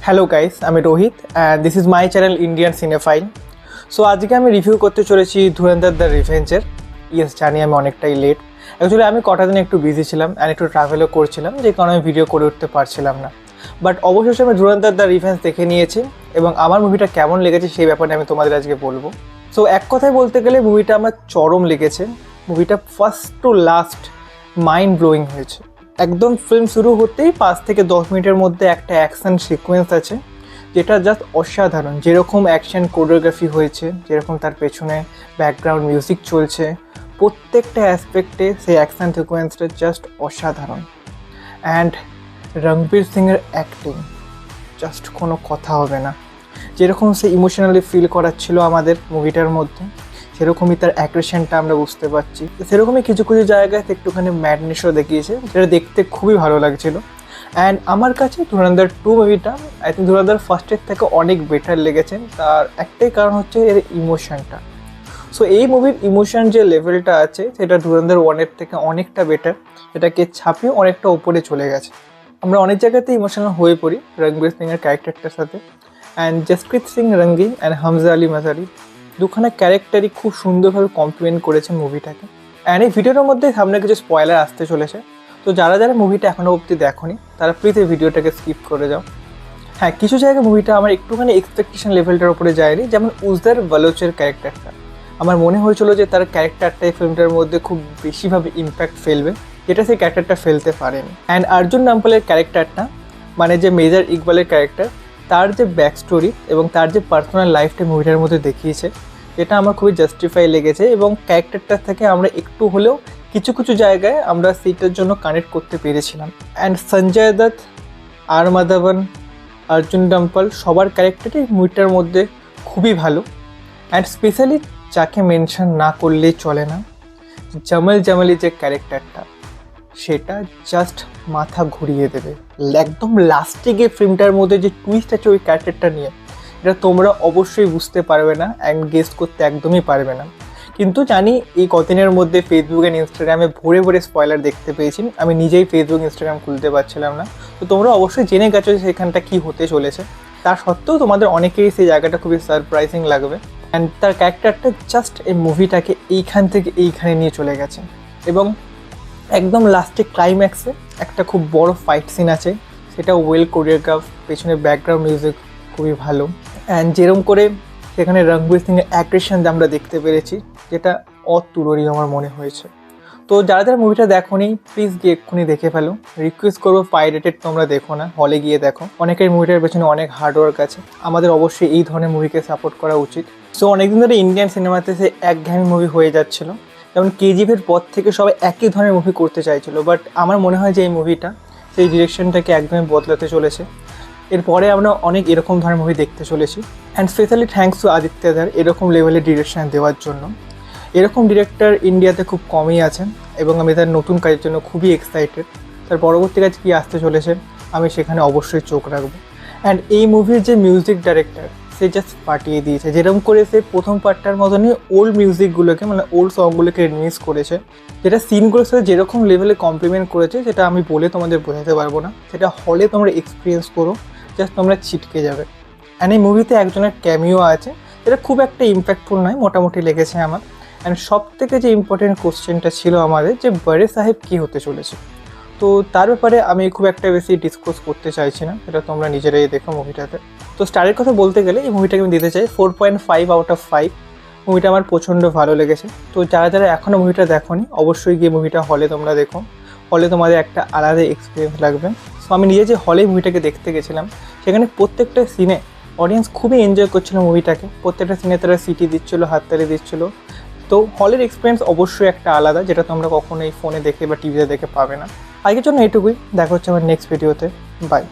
Hello guys, আমি Rohit and this is my channel Indian Cinephile. So আজকে আমি review করতে চলেছি ধুরন্ধর দ্য রিভেঞ্জের। ইয়েস, জানি আমি অনেকটাই লেট। অ্যাকচুয়ালি আমি কটা দিন একটু বিজি ছিলাম অ্যান্ড একটু ট্রাভেলও করছিলাম, যে কারণে আমি ভিডিও করে উঠতে পারছিলাম না। বাট অবশেষে আমি ধুরন্ধর দ্য রিভেঞ্জ দেখে নিয়েছি এবং আমার মুভিটা কেমন লেগেছে সেই ব্যাপারে আমি তোমাদের আজকে বলবো। সো এক কথায় বলতে গেলে মুভিটা আমার চরম লেগেছে। মুভিটা first to last mind blowing হয়েছে। একদম ফিল্ম শুরু হতেই 5 থেকে 10 মিনিটের মধ্যে একটা অ্যাকশন সিকোয়েন্স আছে যেটা জাস্ট অসাধারণ। যেরকম অ্যাকশন কোরিওগ্রাফি হয়েছে, যেরকম তার পেছনে ব্যাকগ্রাউন্ড মিউজিক চলছে, প্রত্যেকটা অ্যাসপেক্টে সেই অ্যাকশন সিকোয়েন্সটা জাস্ট অসাধারণ। অ্যান্ড রণবীর সিংয়ের অ্যাক্টিং জাস্ট কোনো কথা হবে না। যেরকম সে ইমোশনালি ফিল করাচ্ছিল আমাদের মুভিটার মধ্যে, সেরকমই তার অ্যাগ্রেশনটা আমরা বুঝতে পারছি। সেরকমই কিছু কিছু জায়গায় একটুখানি ম্যাডনেসও দেখিয়েছে, যেটা দেখতে খুবই ভালো লাগছিল। অ্যান্ড আমার কাছে ধুরন্ধর 2 মুভিটা আই থিঙ্ক ধুরন্ধর ফার্স্টের থেকে অনেক বেটার লেগেছে। তার একটাই কারণ হচ্ছে এর ইমোশনটা। সো এই মুভির ইমোশন যে লেভেলটা আছে সেটা ধুরন্ধর 1-এর থেকে অনেকটা বেটার, এটাকে ছাপিয়ে অনেকটা উপরে চলে গেছে। আমরা অনেক জায়গাতে ইমোশনাল হয়ে পড়ি রণবীর সিংয়ের ক্যারেক্টারটার সাথে। অ্যান্ড জসপ্রীত সিং রঙ্গি অ্যান্ড হামজা আলী মাজারি দুখানা ক্যারেক্টারই খুব সুন্দরভাবে কমপ্লিমেন্ট করেছে মুভিটাকে। অ্যান্ড এই ভিডিওটার মধ্যে সামনে কিছু স্পয়লার আসতে চলেছে, তো যারা যারা মুভিটা এখনও অবধি দেখোনি তারা প্লিজ এই ভিডিওটাকে স্কিপ করে যাও। হ্যাঁ, কিছু জায়গায় মুভিটা আমার একটুখানি এক্সপেকটেশন লেভেলটার উপরে যায়নি, যেমন উজদার বালোচের ক্যারেক্টারটা। আমার মনে হয়েছিল যে তার ক্যারেক্টারটা এই ফিল্মটার মধ্যে খুব বেশিভাবে ইম্প্যাক্ট ফেলবে, যেটা সেই ক্যারেক্টারটা ফেলতে পারেনি। অ্যান্ড অর্জুন রামপালের ক্যারেক্টারটা, মানে যে মেজর ইকবালের ক্যারেক্টার, তার যে ব্যাক স্টোরি এবং তার যে পার্সোনাল লাইফটা মুভিটার মধ্যে দেখিয়েছে, এটা আমার খুবই জাস্টিফাই লেগেছে। এবং ক্যারেক্টারটা থেকে আমরা একটু হলেও কিছু কিছু জায়গায় আমরা সেইটার জন্য কানেক্ট করতে পেরেছিলাম। অ্যান্ড সঞ্জয় দত্ত, আর মাধবন, অর্জুন রামপাল সবার ক্যারেক্টারই মুভিটার মধ্যে খুবই ভালো। অ্যান্ড স্পেশালি যাকে মেনশন না করলেই চলে না, জামালি যে ক্যারেক্টারটা, সেটা জাস্ট মাথা ঘুরিয়ে দেবে। একদম লাস্টে গিয়ে ফিল্মটার মধ্যে যে টুইস্ট আছে ওই ক্যারেক্টারটা নিয়ে, এটা তোমরা অবশ্যই বুঝতে পারবে না অ্যান্ড গেস করতে একদমই পারবে না। কিন্তু জানি এই কদিনের মধ্যে ফেসবুক অ্যান্ড ইনস্টাগ্রামে ভরে ভরে স্পয়লার দেখতে পেয়েছি। আমি নিজেই ফেসবুক ইনস্টাগ্রাম খুলতে পারছিলাম না। তো তোমরা অবশ্যই জেনে গেছো যে সেখানটা কী হতে চলেছে। তার সত্ত্বেও তোমাদের অনেকেরই সেই জায়গাটা খুবই সারপ্রাইজিং লাগবে। অ্যান্ড তার ক্যারেক্টারটা জাস্ট এই মুভিটাকে এইখান থেকে এইখানে নিয়ে চলে গেছে। এবং একদম লাস্টে ক্লাইম্যাক্সে একটা খুব বড় ফাইট সিন আছে, সেটা ওয়েল কোরিওগ্রাফ, পেছনে ব্যাকগ্রাউন্ড মিউজিক খুবই ভালো। অ্যান্ড যেরকম করে সেখানে রণবীর সিংয়ের অ্যাগ্রেশন আমরা দেখতে পেরেছি, যেটা অতুলনীয় আমার মনে হয়েছে। তো যারা যারা মুভিটা দেখোনি প্লিজ গিয়ে এক্ষুনি দেখে ফেলো। রিকোয়েস্ট করবো পাইরেটেড তোমরা দেখো না, হলে গিয়ে দেখো। অনেকের মুভিটার পেছনে অনেক হার্ডওয়ার্ক আছে, আমাদের অবশ্যই এই ধরনের মুভিকে সাপোর্ট করা উচিত। সো অনেকদিন ধরে ইন্ডিয়ান সিনেমাতে সে একঘেয়েমি মুভি হয়ে যাচ্ছিলো, যেমন কেজিএফের পর থেকে সবাই একই ধরনের মুভি করতে চাইছিল। বাট আমার মনে হয় যে এই মুভিটা সেই ডিরেকশনটাকে একদমই বদলাতে চলেছে। এরপরে আমরা অনেক এরকম ধরনের মুভি দেখতে চলেছি। And specially thanks to Aditya দার এরকম লেভেলের ডিরেকশন দেওয়ার জন্য। এরকম ডিরেক্টর ইন্ডিয়াতে খুব কমই আছেন এবং আমি তার নতুন কাজের জন্য খুবই এক্সাইটেড। তার পরবর্তী কাজ কী আসতে চলেছে আমি সেখানে অবশ্যই চোখ রাখবো। অ্যান্ড এই মুভির যে মিউজিক ডাইরেক্টর, সে জাস্ট পাঠিয়ে দিয়েছে। যেরকম করে সে প্রথম পার্টটার মতনই ওল্ড মিউজিকগুলোকে, মানে ওল্ড সংগুলোকে রিমিক্স করেছে, যেটা সিনগুলোর সাথে যেরকম লেভেলে কমপ্লিমেন্ট করেছে সেটা আমি বলে তোমাদের বোঝাতে পারবো না। সেটা হলে তোমরা এক্সপিরিয়েন্স করো, জাস্ট তোমরা ছিটকে যাবে। অ্যান্ড এই মুভিতে একজনের ক্যামিও আছে, যেটা খুব একটা ইম্প্যাক্টফুল নয়, মোটামুটি লেগেছে আমার। অ্যান্ড সব থেকে যে ইম্পর্টেন্ট কোশ্চেনটা ছিল আমাদের, যে বড়ে সাহেব কী হতে চলেছে, তো তার ব্যাপারে আমি খুব একটা বেশি ডিসকাস করতে চাইছি না, এটা তোমরা নিজেরাই দেখো মুভিটাতে। তো স্টারের কথা বলতে গেলে এই মুভিটাকে আমি দিতে চাই 4.5 আউট অফ 5। মুভিটা আমার প্রচণ্ড ভালো লেগেছে। তো যারা যারা এখনও মুভিটা দেখোনি অবশ্যই গিয়ে মুভিটা হলে তোমরা দেখো, হলে তোমাদের একটা আলাদা এক্সপিরিয়েন্স লাগবে। সো আমি নিজে যে হলে মুভিটাকে দেখতে গেছিলাম, সেখানে প্রত্যেকটা সিনে অডিয়েন্স খুবই এনজয় করছিলো মুভিটাকে। প্রত্যেকটা সিনে তারা সিটি দিচ্ছিলো, হাততালি দিচ্ছিলো। তো হলের এক্সপিরিয়েন্স অবশ্যই একটা আলাদা, যেটা তোমরা কখনোই ফোনে দেখে বা টিভিতে দেখে পাবে না। আজকের জন্য এটুকুই, দেখা হচ্ছে আমার নেক্সট ভিডিওতে। বাই।